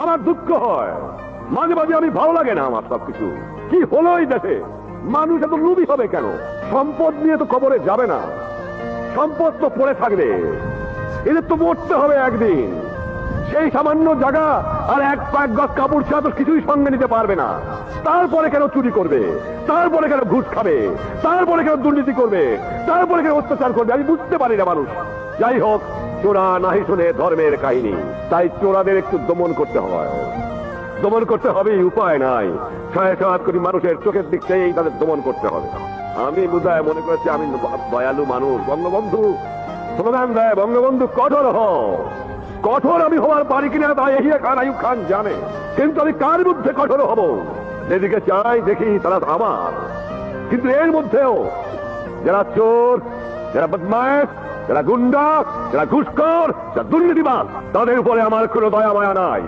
আমার দুঃখ হয়, মাঝে মাঝে আমি ভালো লাগে না আমার সবকিছু। কি হলো এই দেশে? মানুষ এত লোভী হবে কেন? সম্পদ নিয়ে তো কবরে যাবে না, সম্পদ তো পড়ে থাকবে, এদের তো মরতে হবে একদিন। সেই সামান্য জায়গা আর এক গজ কাপড় ছাড়া তো কিছুই সঙ্গে নিতে পারবে না। তারপরে কেন চুরি করবে? তারপরে কেন ঘুষ খাবে? তারপরে কেন দুর্নীতি করবে? তারপরে কেন অত্যাচার করবে? আমি বুঝতে পারি না মানুষ। যাই হোক, চোরা নাহি শুনে ধর্মের কাহিনী, তাই চোরাদের একটু দমন করতে হয়। দমন করতে হবে, উপায় নাই। 6.5 কোটি মানুষের চোখের দিক থেকেই তাদের দমন করতে হবে। আমি বোধহয় মনে করছি আমি দয়ালু মানুষ। বঙ্গবন্ধু স্লোগান দেয়, বঙ্গবন্ধু কঠোর হও। কঠোর আমি হওয়ার পারি কিনা তা এহিয়া খান আইয়ুব খান জানে, কিন্তু আমি কার বিরুদ্ধে কঠোর হব? যেদিকে চাই দেখি তারা আমার। কিন্তু এর মধ্যেও যারা চোর, যারা বদমাশ, যারা গুন্ডা, যারা ঘুষখোর, যারা দুর্নীতিবাজ, তাদের উপরে আমার কোনো দয়া মায়া নাই।